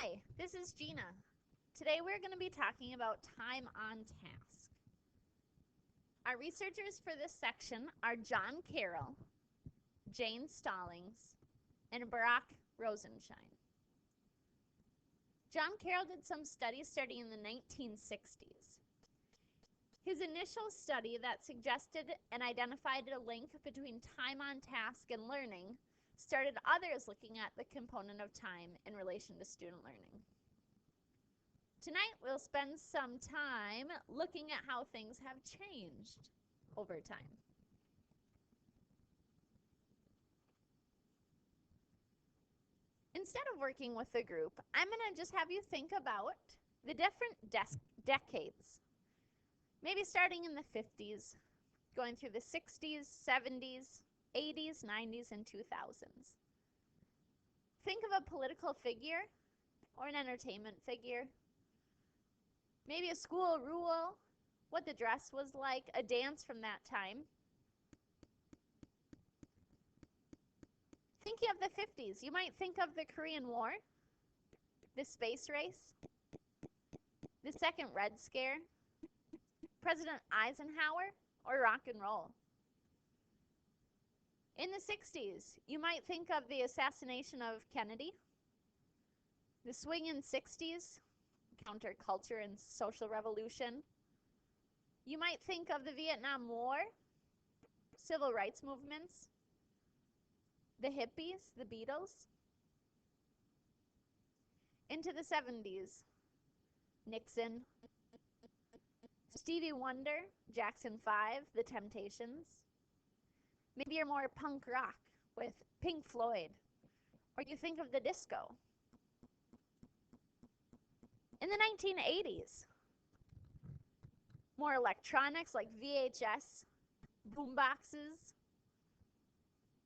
Hi, this is Gina. Today we're going to be talking about time on task. Our researchers for this section are John Carroll, Jane Stallings, and Barack Rosenshine. John Carroll did some studies starting in the 1960s. His initial study that suggested and identified a link between time on task and learning started others looking at the component of time in relation to student learning. Tonight we'll spend some time looking at how things have changed over time. Instead of working with a group, I'm going to just have you think about the different decades. Maybe starting in the 50s, going through the 60s, 70s, 80s, 90s, and 2000s. Think of a political figure or an entertainment figure. Maybe a school rule, what the dress was like, a dance from that time. Thinking of the 50s, you might think of the Korean War, the space race, the Second Red Scare, President Eisenhower, or rock and roll. In the 60s, you might think of the assassination of Kennedy, the swingin' 60s, counterculture and social revolution. You might think of the Vietnam War, civil rights movements, the hippies, the Beatles. Into the 70s, Nixon, Stevie Wonder, Jackson 5, The Temptations. Maybe you're more punk rock with Pink Floyd, or you think of the disco. In the 1980s, more electronics like VHS, boomboxes,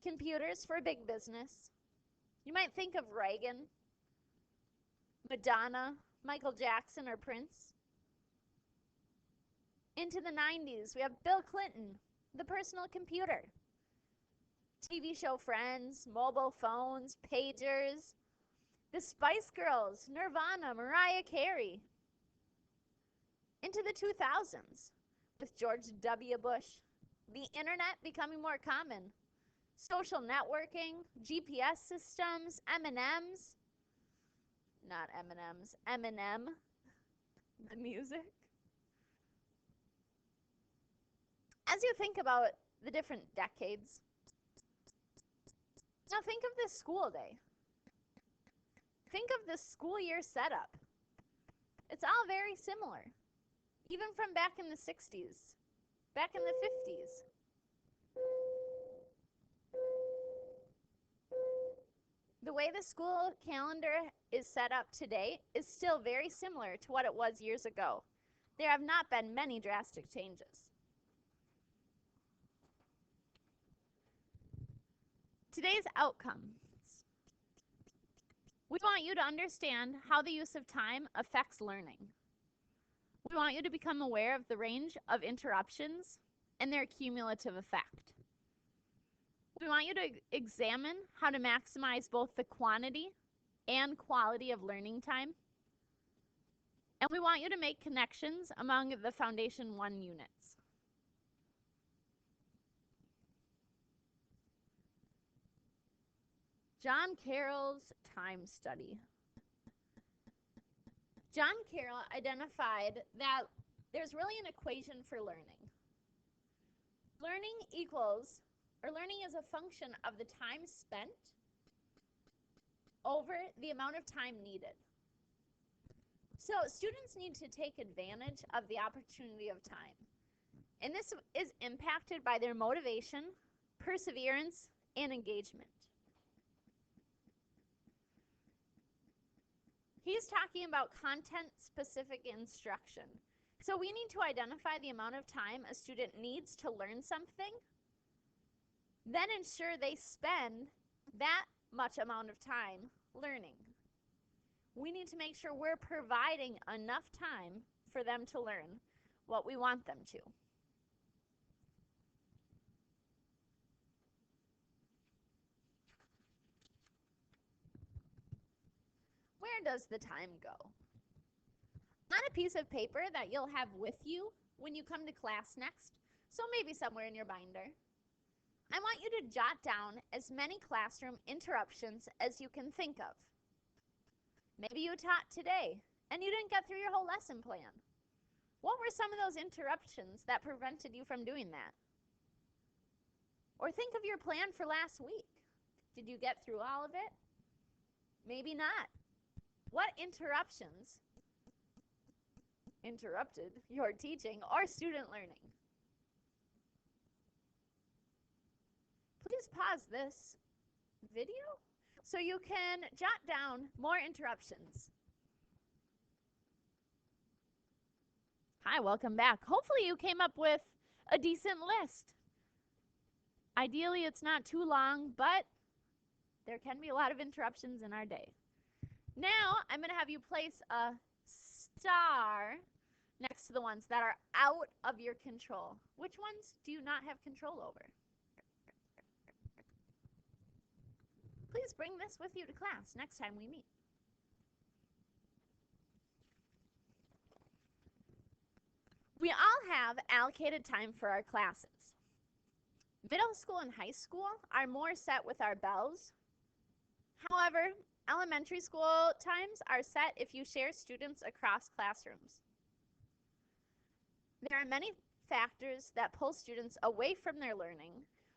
computers for big business. You might think of Reagan, Madonna, Michael Jackson, or Prince. Into the 90s, we have Bill Clinton, the personal computer, TV show Friends, mobile phones, pagers, the Spice Girls, Nirvana, Mariah Carey. Into the 2000s, with George W. Bush, the internet becoming more common, social networking, GPS systems, M&Ms, not M&Ms, Eminem, the music. As you think about the different decades, now think of this school day. Think of the school year setup. It's all very similar, even from back in the 60s, back in the 50s. The way the school calendar is set up today is still very similar to what it was years ago. There have not been many drastic changes. Today's outcomes. We want you to understand how the use of time affects learning. We want you to become aware of the range of interruptions and their cumulative effect. We want you to examine how to maximize both the quantity and quality of learning time. And we want you to make connections among the Foundation 1 units. John Carroll's time study. John Carroll identified that there's really an equation for learning. Learning is a function of the time spent over the amount of time needed. So students need to take advantage of the opportunity of time. And this is impacted by their motivation, perseverance, and engagement. He's talking about content-specific instruction. So we need to identify the amount of time a student needs to learn something, then ensure they spend that much amount of time learning. We need to make sure we're providing enough time for them to learn what we want them to. Where where does the time go? On a piece of paper that you'll have with you when you come to class next, so maybe somewhere in your binder, I want you to jot down as many classroom interruptions as you can think of. Maybe you taught today and you didn't get through your whole lesson plan. What were some of those interruptions that prevented you from doing that? Or think of your plan for last week. Did you get through all of it? Maybe not. What interruptions interrupted your teaching or student learning? Please pause this video so you can jot down more interruptions. Hi, welcome back. Hopefully you came up with a decent list. Ideally, it's not too long, but there can be a lot of interruptions in our day. Now, I'm going to have you place a star next to the ones that are out of your control. Which ones do you not have control over? Please bring this with you to class next time we meet. We all have allocated time for our classes. Middle school and high school are more set with our bells. However, elementary school times are set if you share students across classrooms. There are many factors that pull students away from their learning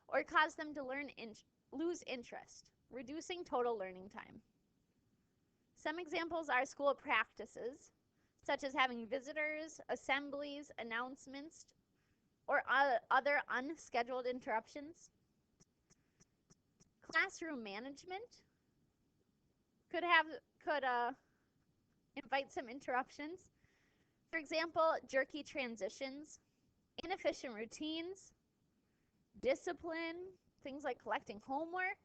or cause them to lose interest, reducing total learning time. Some examples are school practices, such as having visitors, assemblies, announcements, or other unscheduled interruptions. Classroom management could invite some interruptions. For example, jerky transitions, inefficient routines, discipline, things like collecting homework,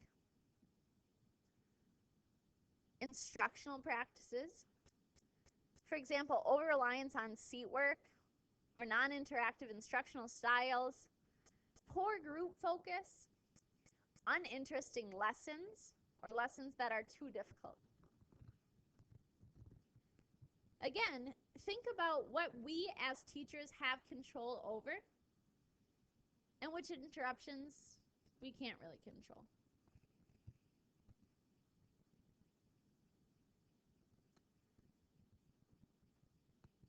instructional practices. For example, over-reliance on seat work or non-interactive instructional styles, poor group focus, uninteresting lessons, or lessons that are too difficult. Again, think about what we as teachers have control over and which interruptions we can't really control.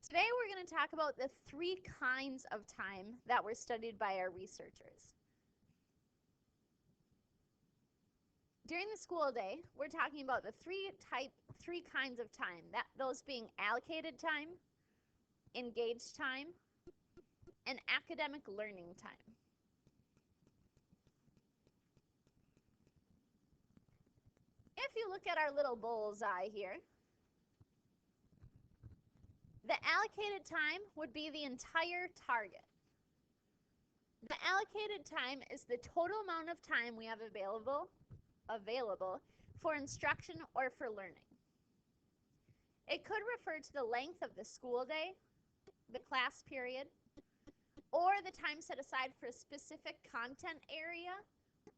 Today we're going to talk about the 3 kinds of time that were studied by our researchers. During the school day, we're talking about the three kinds of time, those being allocated time, engaged time, and academic learning time. If you look at our little bullseye here, the allocated time would be the entire target. The allocated time is the total amount of time we have available for instruction or for learning. It could refer to the length of the school day, the class period, or the time set aside for a specific content area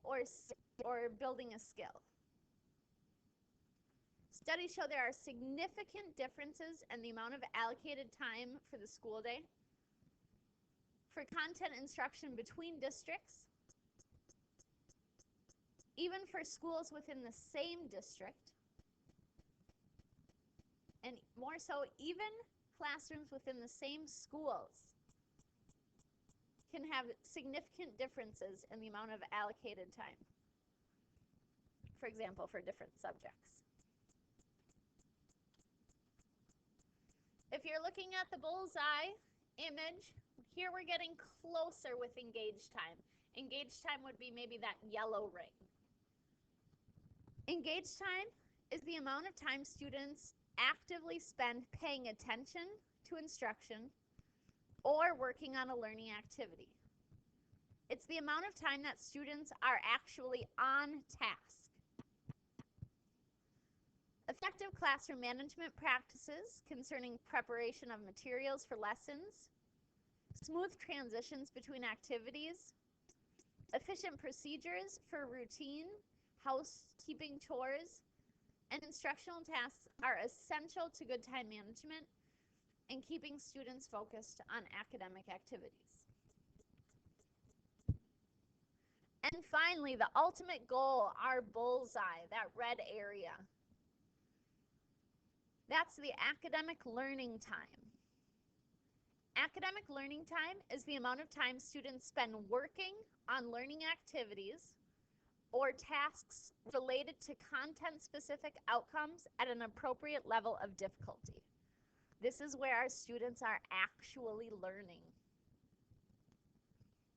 or building a skill. Studies show there are significant differences in the amount of allocated time for the school day, for content instruction between districts, even for schools within the same district, and more so, even classrooms within the same schools can have significant differences in the amount of allocated time, for example, for different subjects. If you're looking at the bullseye image, here we're getting closer with engaged time. Engaged time would be maybe that yellow ring. Engaged time is the amount of time students actively spend paying attention to instruction or working on a learning activity. It's the amount of time that students are actually on task. Effective classroom management practices concerning preparation of materials for lessons, smooth transitions between activities, efficient procedures for routine, housekeeping chores, and instructional tasks are essential to good time management and keeping students focused on academic activities. And finally, the ultimate goal, our bullseye, that red area. That's the academic learning time. Academic learning time is the amount of time students spend working on learning activities or tasks related to content-specific outcomes at an appropriate level of difficulty. This is where our students are actually learning.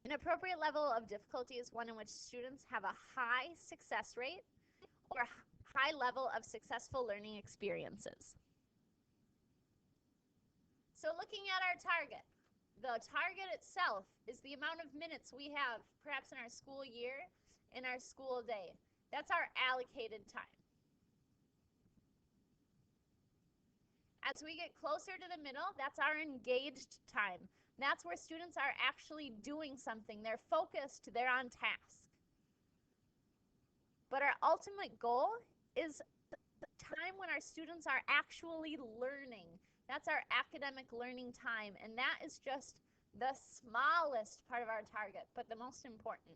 An appropriate level of difficulty is one in which students have a high success rate or high level of successful learning experiences. So looking at our target, the target itself is the amount of minutes we have perhaps in our school year, in our school day. That's our allocated time. As we get closer to the middle, that's our engaged time. That's where students are actually doing something. They're focused, they're on task. But our ultimate goal is the time when our students are actually learning. That's our academic learning time, and that is just the smallest part of our target, but the most important.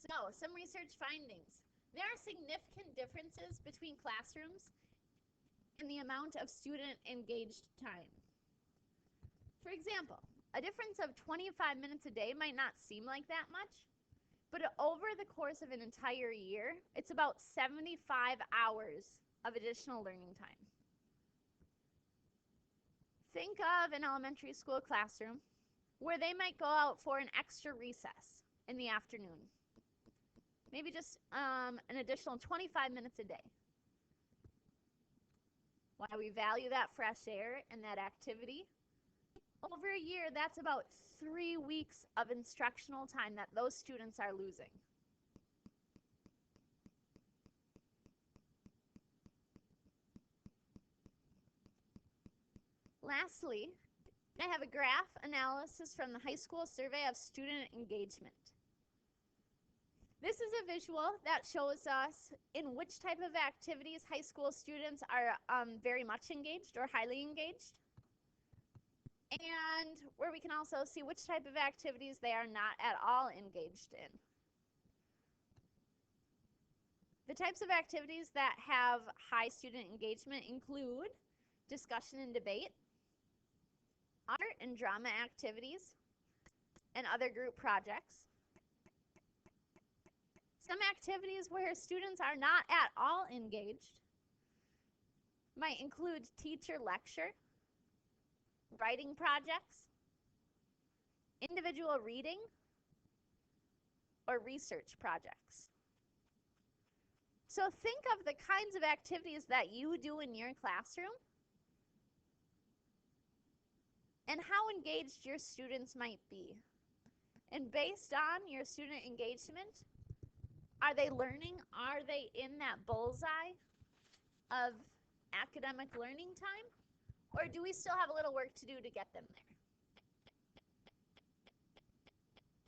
So, some research findings. There are significant differences between classrooms in the amount of student engaged time. For example, a difference of 25 minutes a day might not seem like that much, but over the course of an entire year, it's about 75 hours of additional learning time. Think of an elementary school classroom where they might go out for an extra recess in the afternoon. Maybe just an additional 25 minutes a day. Why we value that fresh air and that activity. Over a year, that's about 3 weeks of instructional time that those students are losing. Lastly, I have a graph analysis from the high school survey of student engagement. This is a visual that shows us in which type of activities high school students are very much engaged or highly engaged, and where we can also see which type of activities they are not at all engaged in. The types of activities that have high student engagement include discussion and debate, art and drama activities, and other group projects. Some activities where students are not at all engaged might include teacher lecture, writing projects, individual reading, or research projects. So think of the kinds of activities that you do in your classroom and how engaged your students might be. And based on your student engagement, are they learning? Are they in that bullseye of academic learning time? Or do we still have a little work to do to get them there?